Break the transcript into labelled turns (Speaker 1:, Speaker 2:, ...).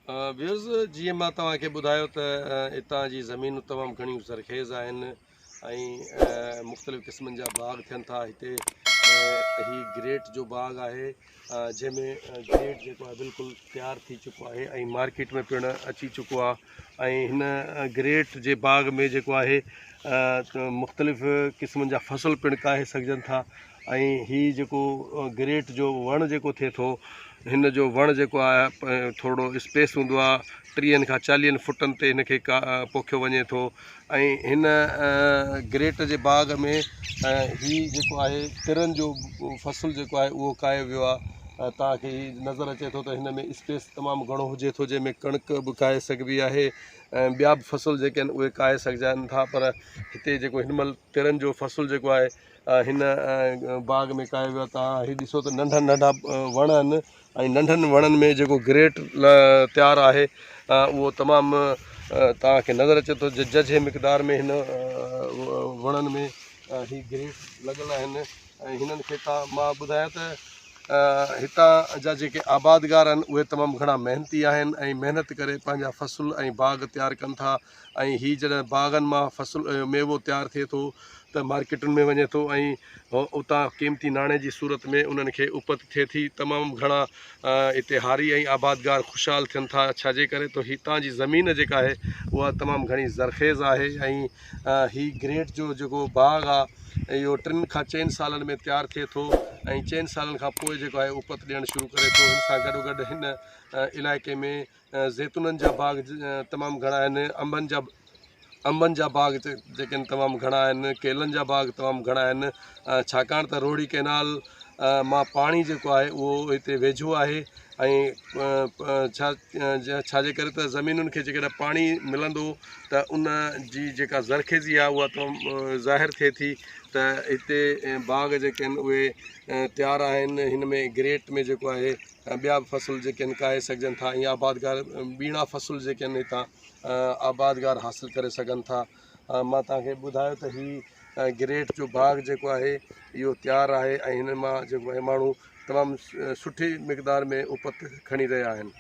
Speaker 1: Views जीअं मां तव्हांखे ॿुधायो त हितां जी ज़मीनूं तमामु घणियूं ज़रख़ेज़ आहिनि ऐं मुख़्तलिफ़ क़िस्मनि जा बाग़ थियनि था हिते। ही ग्रेट जो बाग़ आहे जंहिंमें ग्रेट जेको आहे बिल्कुलु तयारु थी चुको आहे ऐं मार्केट में पिणु अची चुको आहे। ऐं हिन ग्रेट जे बाग़ में जेको आहे मुख़्तलिफ़ क़िस्मनि जा फ़सुल पिणु काहे सघिजनि था। ऐं हीउ जेको ग्रेट जो वणु जेको थिए थो, हिन जो वणु जेको आहे थोरो स्पेस हूंदो आहे, 30 खां 40 फुटनि ते हिनखे पोखियो वञे थो। ऐं हिन ग्रेट जे बाग़ में ही जेको आहे तिरनि जो फ़सुलु जेको आहे उहो कायो वियो आहे। तव्हांखे ही नज़र अचे थो त हिन में स्पेस तमामु घणो हुजे थो, जंहिंमें कणिक बि काए सघिबी आहे ऐं ॿिया बि फ़सुल जेके आहिनि उहे काए सघिजनि था। पर हिते जेको हिन महिल तिरनि जो फ़सुलु जेको आहे हिन बाग़ में कायो वियो आहे। तव्हां हीउ ॾिसो त नंढा नंढा वण आहिनि ऐं नंढनि वणनि में जेको ग्रेट तयारु आहे उहो तमामु तव्हांखे नज़र अचे थो। जझे मिक़दार में हिन वणनि में ही ग्रेट लॻल आहिनि। ऐं हिननि खे मां ॿुधायां त हितां जा जेके आबादगार आहिनि उहे तमामु घणा महिनती आहिनि ऐं महिनत करे पंहिंजा फ़सुल ऐं बाग़ तयारु कनि था। ऐं हीअ जॾहिं बाग़नि मां फ़सुलु मेवो तयारु थिए थो त मार्केटुनि में वञे थो ऐं उतां क़ीमती नाणे जी सूरत में उन्हनि खे उपत थिए थी। तमामु घणा हिते हारी ऐं आबादगार ख़ुशहाल थियनि था। छाजे करे तो हितां जी ज़मीन जेका आहे उहा तमामु घणी ज़रख़ेज़ आहे। ऐं ही ग्रेट जो जेको बाग़ आहे इहो 3 खां 4 सालनि में तयारु थिए थो ऐं 4 सालनि खां पोइ जेको आहे उपत ॾियणु शुरू करे थो। हिन सां गॾोगॾु हिन इलाइक़े में ज़ैतूननि जा बाग़ तमामु घणा आहिनि, अंबनि जा बाग़ जेके आहिनि तमामु घणा आहिनि, केलनि जा बाग़ तमामु घणा आहिनि। छाकाणि त रोहिड़ी कैनाल मां पाणी जेको आहे उहो हिते वेझो आहे ऐं छाजे करे त ज़मीनुनि खे जेकॾहिं पाणी मिलंदो त उन जी जेका ज़रख़ेज़ी आहे उहा तमामु ज़ाहिर थिए थी। त हिते बाग़ जेके आहिनि उहे तयारु आहिनि। हिन में ग्रेट में जेको आहे ॿिया बि फ़सुल जेके आहिनि काए सघिजनि था ऐं आबादगार ॿीणा फ़सुल जेके आहिनि हितां आबादगार हासिलु करे सघनि था। मां तव्हांखे ॿुधायो त ही ग्रेट जो बाग़ जेको आहे इहो तयारु आहे ऐं हिन मां जेको आहे माण्हू तमामु सुठी मिक़दार में उपत खणी रहिया आहिनि।